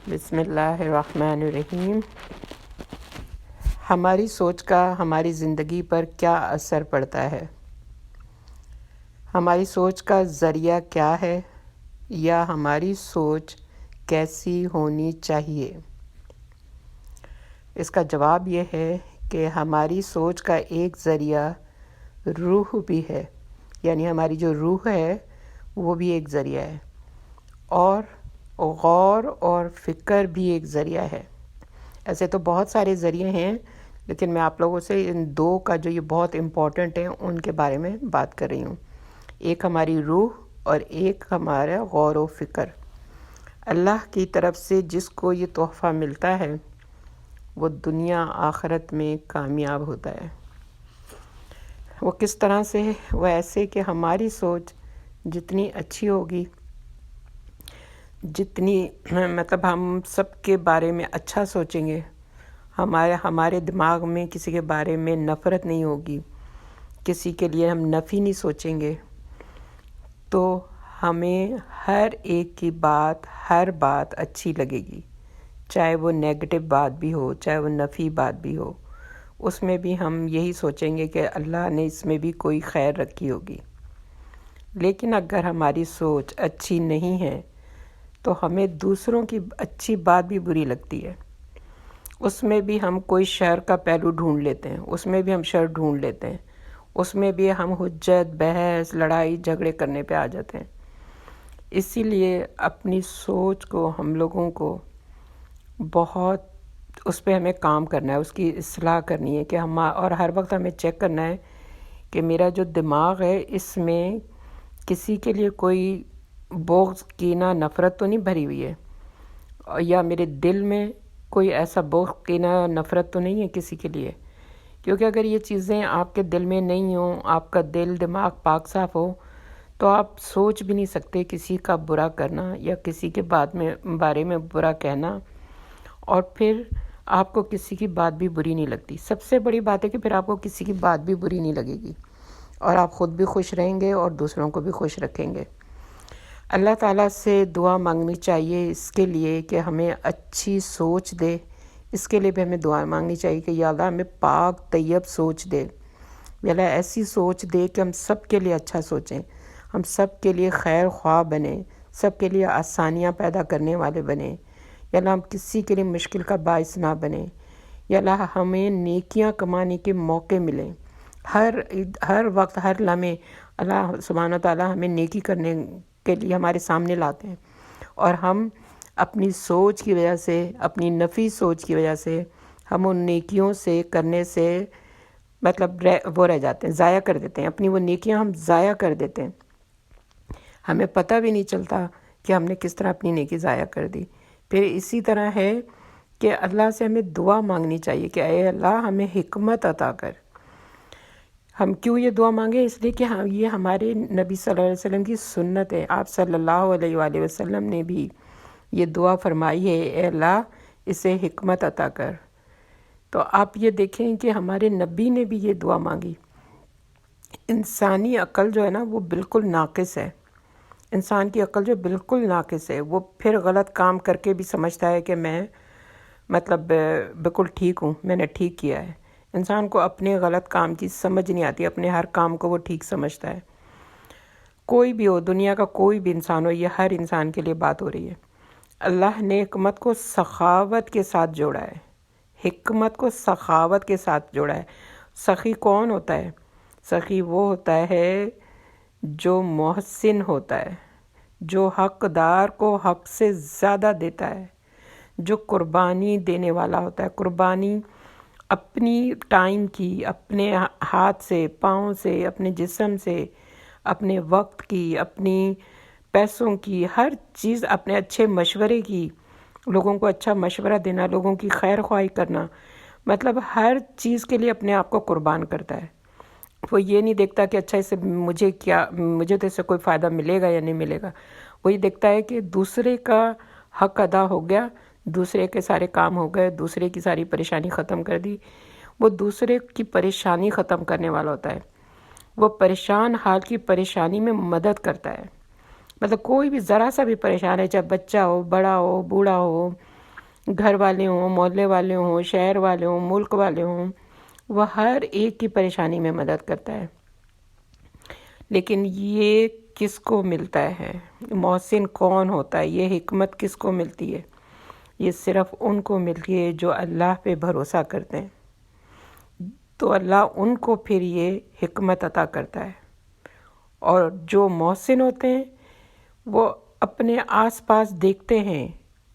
بسم اللہ الرحمن الرحیم۔ ہماری سوچ کا ہماری زندگی پر کیا اثر پڑتا ہے؟ ہماری سوچ کا ذریعہ کیا ہے یا ہماری سوچ کیسی ہونی چاہیے؟ اس کا جواب یہ ہے کہ ہماری سوچ کا ایک ذریعہ روح بھی ہے، یعنی ہماری جو روح ہے وہ بھی ایک ذریعہ ہے، اور غور اور فکر بھی ایک ذریعہ ہے۔ ایسے تو بہت سارے ذریعے ہیں، لیکن میں آپ لوگوں سے ان دو کا جو یہ بہت امپورٹنٹ ہیں ان کے بارے میں بات کر رہی ہوں۔ ایک ہماری روح اور ایک ہمارا غور و فکر۔ اللہ کی طرف سے جس کو یہ تحفہ ملتا ہے وہ دنیا آخرت میں کامیاب ہوتا ہے۔ وہ کس طرح سے؟ وہ ایسے کہ ہماری سوچ جتنی اچھی ہوگی، جتنی ہم سب کے بارے میں اچھا سوچیں گے، ہمارے دماغ میں کسی کے بارے میں نفرت نہیں ہوگی، کسی کے لیے ہم نفی نہیں سوچیں گے، تو ہمیں ہر ایک کی بات، ہر بات اچھی لگے گی، چاہے وہ نیگیٹو بات بھی ہو، چاہے وہ نفی بات بھی ہو، اس میں بھی ہم یہی سوچیں گے کہ اللہ نے اس میں بھی کوئی خیر رکھی ہوگی۔ لیکن اگر ہماری سوچ اچھی نہیں ہے تو ہمیں دوسروں کی اچھی بات بھی بری لگتی ہے، اس میں بھی ہم کوئی شر کا پہلو ڈھونڈ لیتے ہیں، اس میں بھی ہم شر ڈھونڈ لیتے ہیں، اس میں بھی ہم حجت، بحث، لڑائی جھگڑے کرنے پہ آ جاتے ہیں۔ اسی لیے اپنی سوچ کو ہم لوگوں کو بہت اس پہ ہمیں کام کرنا ہے، اس کی اصلاح کرنی ہے کہ اور ہر وقت ہمیں چیک کرنا ہے کہ میرا جو دماغ ہے اس میں کسی کے لیے کوئی بغض، کینہ، نفرت تو نہیں بھری ہوئی ہے، یا میرے دل میں کوئی ایسا بغض، کینہ، نفرت تو نہیں ہے کسی کے لیے۔ کیونکہ اگر یہ چیزیں آپ کے دل میں نہیں ہوں، آپ کا دل دماغ پاک صاف ہو، تو آپ سوچ بھی نہیں سکتے کسی کا برا کرنا یا کسی کے بارے میں برا کہنا، اور پھر آپ کو کسی کی بات بھی بری نہیں لگتی۔ سب سے بڑی بات ہے کہ پھر آپ کو کسی کی بات بھی بری نہیں لگے گی، اور آپ خود بھی خوش رہیں گے اور دوسروں کو بھی خوش رکھیں گے۔ اللہ تعالیٰ سے دعا مانگنی چاہیے اس کے لیے کہ ہمیں اچھی سوچ دے، اس کے لیے بھی ہمیں دعا مانگنی چاہیے کہ یا اللہ ہمیں پاک طیب سوچ دے، یا اللہ ایسی سوچ دے کہ ہم سب کے لیے اچھا سوچیں، ہم سب کے لیے خیر خواہ بنیں، سب کے لیے آسانیاں پیدا کرنے والے بنیں، یا اللہ ہم کسی کے لیے مشکل کا باعث نہ بنیں، یا اللہ ہمیں نیکیاں کمانے کے موقع ملیں، ہر وقت، ہر لمحے اللہ سبحانہ و تعالیٰ ہمیں نیکی کرنے کے لیے ہمارے سامنے لاتے ہیں، اور ہم اپنی سوچ کی وجہ سے، اپنی نفی سوچ کی وجہ سے ہم ان نیکیوں سے کرنے سے وہ رہ جاتے ہیں، ضائع کر دیتے ہیں، اپنی وہ نیکیاں ہم ضائع کر دیتے ہیں، ہمیں پتہ بھی نہیں چلتا کہ ہم نے کس طرح اپنی نیکی ضائع کر دی۔ پھر اسی طرح ہے کہ اللہ سے ہمیں دعا مانگنی چاہیے کہ اے اللہ ہمیں حکمت عطا کر۔ ہم کیوں یہ دعا مانگیں؟ اس لیے کہ یہ ہمارے نبی صلی اللہ علیہ وسلم کی سنت ہے، آپ صلی اللہ علیہ وآلہ وسلم نے بھی یہ دعا فرمائی ہے، اے اللہ اسے حکمت عطا کر۔ تو آپ یہ دیکھیں کہ ہمارے نبی نے بھی یہ دعا مانگی۔ انسانی عقل جو ہے نا وہ بالکل ناقص ہے، انسان کی عقل جو بالکل ناقص ہے، وہ پھر غلط کام کر کے بھی سمجھتا ہے کہ میں بالکل ٹھیک ہوں، میں نے ٹھیک کیا ہے۔ انسان کو اپنے غلط کام کی سمجھ نہیں آتی، اپنے ہر کام کو وہ ٹھیک سمجھتا ہے۔ کوئی بھی ہو، دنیا کا کوئی بھی انسان ہو، یہ ہر انسان کے لیے بات ہو رہی ہے۔ اللہ نے حکمت کو سخاوت کے ساتھ جوڑا ہے، حکمت کو سخاوت کے ساتھ جوڑا ہے۔ سخی کون ہوتا ہے؟ سخی وہ ہوتا ہے جو محسن ہوتا ہے، جو حقدار کو حق سے زیادہ دیتا ہے، جو قربانی دینے والا ہوتا ہے۔ قربانی اپنی ٹائم کی، اپنے ہاتھ سے، پاؤں سے، اپنے جسم سے، اپنے وقت کی، اپنی پیسوں کی، ہر چیز، اپنے اچھے مشورے کی، لوگوں کو اچھا مشورہ دینا، لوگوں کی خیر خواہی کرنا، ہر چیز کے لیے اپنے آپ کو قربان کرتا ہے۔ وہ یہ نہیں دیکھتا کہ اچھا اس سے مجھے تو اس سے کوئی فائدہ ملے گا یا نہیں ملے گا، وہ یہ دیکھتا ہے کہ دوسرے کا حق ادا ہو گیا، دوسرے کے سارے کام ہو گئے، دوسرے کی ساری پریشانی ختم کر دی۔ وہ دوسرے کی پریشانی ختم کرنے والا ہوتا ہے، وہ پریشان حال کی پریشانی میں مدد کرتا ہے۔ کوئی بھی ذرا سا بھی پریشان ہے، چاہے بچہ ہو، بڑا ہو، بوڑھا ہو، گھر والے ہوں، محلے والے ہوں، شہر والے ہوں، ملک والے ہوں، وہ ہر ایک کی پریشانی میں مدد کرتا ہے۔ لیکن یہ کس کو ملتا ہے؟ محسن کون ہوتا ہے؟ یہ حکمت کس کو ملتی ہے؟ یہ صرف ان کو ملتی ہے جو اللہ پہ بھروسہ کرتے ہیں، تو اللہ ان کو پھر یہ حکمت عطا کرتا ہے۔ اور جو محسن ہوتے ہیں وہ اپنے آس پاس دیکھتے ہیں،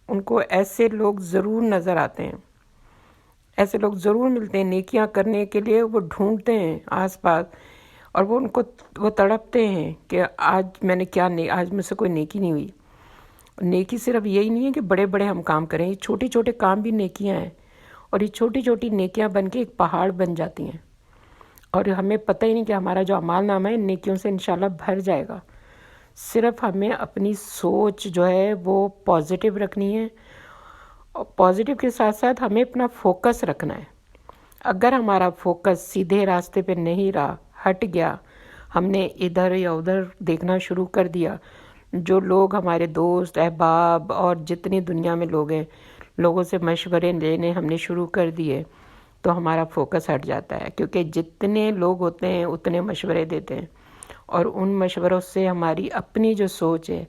ان کو ایسے لوگ ضرور نظر آتے ہیں، ایسے لوگ ضرور ملتے ہیں نیکیاں کرنے کے لیے، وہ ڈھونڈتے ہیں آس پاس، اور وہ تڑپتے ہیں کہ آج میں نے آج مجھ سے کوئی نیکی نہیں ہوئی۔ نیکی صرف یہی نہیں ہے کہ بڑے بڑے ہم کام کریں، یہ چھوٹے چھوٹے کام بھی نیکیاں ہیں، اور یہ چھوٹی چھوٹی نیکیاں بن کے ایک پہاڑ بن جاتی ہیں، اور ہمیں پتہ ہی نہیں کہ ہمارا جو اعمال نامہ ہے ان نیکیوں سے انشاءاللہ بھر جائے گا۔ صرف ہمیں اپنی سوچ جو ہے وہ پازیٹیو رکھنی ہے، اور پازیٹیو کے ساتھ ساتھ ہمیں اپنا فوکس رکھنا ہے۔ اگر ہمارا فوکس سیدھے راستے پہ نہیں رہا، ہٹ گیا، ہم نے ادھر یا ادھر دیکھنا شروع کر دیا، جو لوگ ہمارے دوست احباب اور جتنی دنیا میں لوگ ہیں، لوگوں سے مشورے لینے ہم نے شروع کر دیے، تو ہمارا فوکس ہٹ جاتا ہے، کیونکہ جتنے لوگ ہوتے ہیں اتنے مشورے دیتے ہیں، اور ان مشوروں سے ہماری اپنی جو سوچ ہے،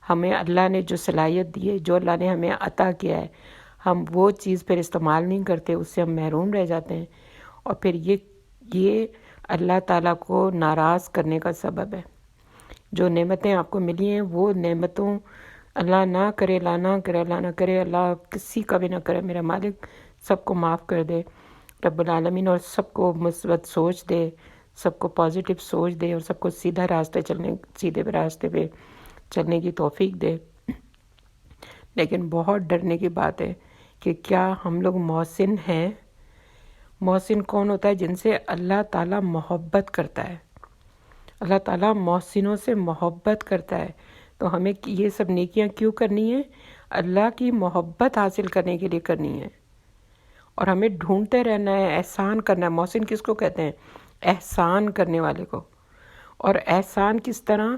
ہمیں اللہ نے جو صلاحیت دی ہے، جو اللہ نے ہمیں عطا کیا ہے، ہم وہ چیز پھر استعمال نہیں کرتے، اس سے ہم محروم رہ جاتے ہیں، اور پھر یہ اللہ تعالیٰ کو ناراض کرنے کا سبب ہے۔ جو نعمتیں آپ کو ملی ہیں وہ نعمتوں اللہ نہ کرے، اللہ نہ کرے، اللہ کسی کا بھی نہ کرے، میرا مالک سب کو معاف کر دے رب العالمین، اور سب کو مثبت سوچ دے، سب کو پازیٹیو سوچ دے، اور سب کو سیدھے راستے پہ چلنے کی توفیق دے۔ لیکن بہت ڈرنے کی بات ہے کہ کیا ہم لوگ محسن ہیں؟ محسن کون ہوتا ہے؟ جن سے اللہ تعالیٰ محبت کرتا ہے۔ اللہ تعالیٰ محسنوں سے محبت کرتا ہے، تو ہمیں یہ سب نیکیاں کیوں کرنی ہیں؟ اللہ کی محبت حاصل کرنے کے لیے کرنی ہے، اور ہمیں ڈھونڈتے رہنا ہے، احسان کرنا ہے۔ محسن کس کو کہتے ہیں؟ احسان کرنے والے کو۔ اور احسان کس طرح؟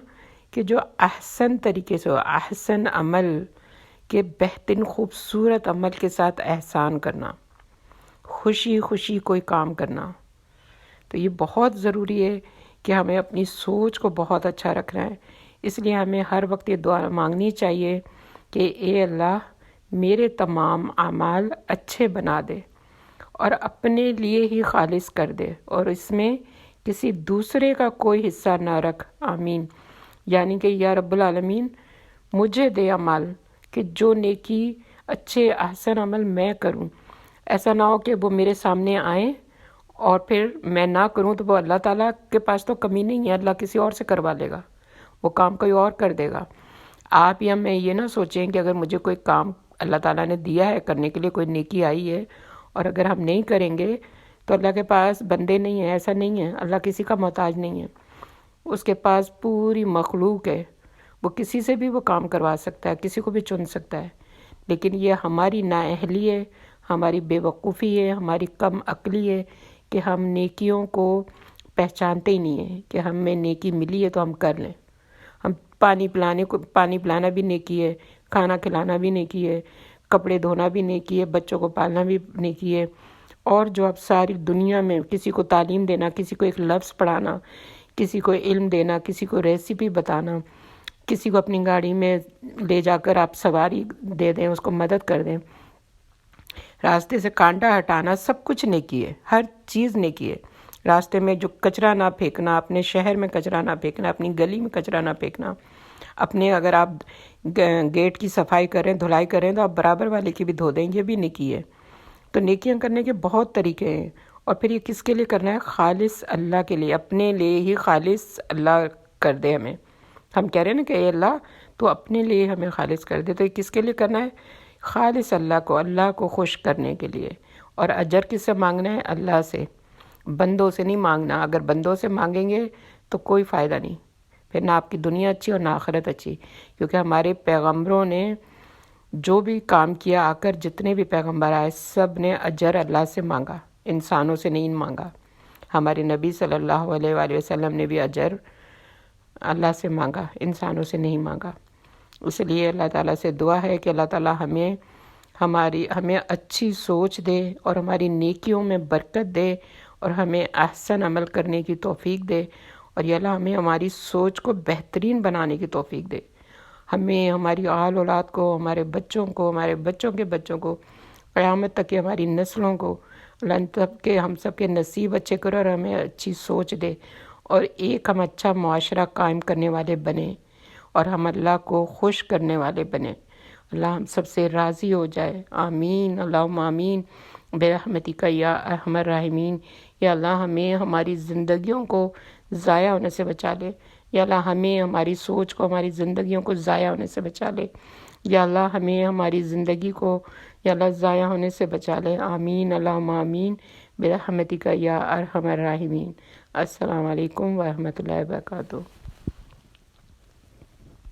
کہ جو احسن طریقے سے ہو، احسن عمل کے بہترین خوبصورت عمل کے ساتھ احسان کرنا، خوشی خوشی کوئی کام کرنا۔ تو یہ بہت ضروری ہے کہ ہمیں اپنی سوچ کو بہت اچھا رکھنا ہے۔ اس لیے ہمیں ہر وقت یہ دعا مانگنی چاہیے کہ اے اللہ میرے تمام اعمال اچھے بنا دے، اور اپنے لیے ہی خالص کر دے، اور اس میں کسی دوسرے کا کوئی حصہ نہ رکھ، آمین۔ یعنی کہ یا رب العالمین مجھے دے عمل کہ جو نیکی اچھے احسن عمل میں کروں، ایسا نہ ہو کہ وہ میرے سامنے آئیں اور پھر میں نہ کروں، تو وہ اللہ تعالیٰ کے پاس تو کمی نہیں ہے، اللہ کسی اور سے کروا لے گا، وہ کام کوئی اور کر دے گا۔ آپ یا میں یہ نہ سوچیں کہ اگر مجھے کوئی کام اللہ تعالیٰ نے دیا ہے کرنے کے لیے، کوئی نیکی آئی ہے، اور اگر ہم نہیں کریں گے تو اللہ کے پاس بندے نہیں ہیں، ایسا نہیں ہے، اللہ کسی کا محتاج نہیں ہے، اس کے پاس پوری مخلوق ہے، وہ کسی سے بھی وہ کام کروا سکتا ہے، کسی کو بھی چن سکتا ہے۔ لیکن یہ ہماری نااہلی ہے، ہماری بے وقوفی ہے، ہماری کم عقلی ہے کہ ہم نیکیوں کو پہچانتے ہی نہیں ہیں کہ ہمیں نیکی ملی ہے تو ہم کر لیں۔ ہم پانی پلانا بھی نیکی ہے، کھانا کھلانا بھی نیکی ہے، کپڑے دھونا بھی نیکی ہے، بچوں کو پالنا بھی نیکی ہے، اور جو اب ساری دنیا میں کسی کو تعلیم دینا، کسی کو ایک لفظ پڑھانا، کسی کو علم دینا، کسی کو ریسیپی بتانا، کسی کو اپنی گاڑی میں لے جا کر آپ سواری دے دیں، اس کو مدد کر دیں، راستے سے کانٹا ہٹانا، سب کچھ نیکی ہے، ہر چیز نیکی ہے۔ راستے میں جو کچرا نہ پھینکنا، اپنے شہر میں کچرا نہ پھینکنا، اپنی گلی میں کچرا نہ پھینکنا، اگر آپ گیٹ کی صفائی کریں، دھلائی کریں، تو آپ برابر والے کی بھی دھو دیں، یہ بھی نیکی ہے۔ تو نیکیاں کرنے کے بہت طریقے ہیں، اور پھر یہ کس کے لیے کرنا ہے؟ خالص اللہ کے لیے، اپنے لیے ہی خالص اللہ کر دے ہمیں۔ ہم کہہ رہے ہیں نا کہ اے اللہ تو اپنے لیے ہمیں خالص کر دے، تو یہ کس کے لیے کرنا ہے؟ خالص اللہ کو خوش کرنے کے لیے۔ اور اجر کس سے مانگنا ہے؟ اللہ سے، بندوں سے نہیں مانگنا۔ اگر بندوں سے مانگیں گے تو کوئی فائدہ نہیں، پھر نہ آپ کی دنیا اچھی اور نہ آخرت اچھی، کیونکہ ہمارے پیغمبروں نے جو بھی کام کیا، آ کر جتنے بھی پیغمبر آئے، سب نے اجر اللہ سے مانگا، انسانوں سے نہیں مانگا۔ ہمارے نبی صلی اللہ علیہ وآلہ وسلم نے بھی اجر اللہ سے مانگا، انسانوں سے نہیں مانگا۔ اس لیے اللہ تعالیٰ سے دعا ہے کہ اللہ تعالیٰ ہمیں ہمیں اچھی سوچ دے اور ہماری نیکیوں میں برکت دے اور ہمیں احسن عمل کرنے کی توفیق دے، اور یا اللہ ہمیں ہماری سوچ کو بہترین بنانے کی توفیق دے، ہمیں ہماری آل اولاد کو، ہمارے بچوں کو، ہمارے بچوں کے بچوں کو، قیامت تک کی ہماری نسلوں کو اللہ ہم سب کے نصیب اچھے کرو اور ہمیں اچھی سوچ دے، اور ایک ہم اچھا معاشرہ قائم کرنے والے بنیں اور ہم اللہ کو خوش کرنے والے بنیں۔ اللہ ہم سب سے راضی ہو جائے، آمین، اللہم آمین، برحمتک یا ارحم الراحمین۔ یا اللہ ہمیں ہماری زندگیوں کو ضائع ہونے سے بچا لے، یا اللہ ہمیں ہماری سوچ کو، ہماری زندگیوں کو ضائع ہونے سے بچا لے، یا اللہ ہمیں ہماری زندگی کو یا اللہ ضائع ہونے سے بچا لے، آمین، اللہم آمین، برحمتک یا ارحم الراحمین۔ السلام علیکم ورحمۃ اللہ وبرکاتہ۔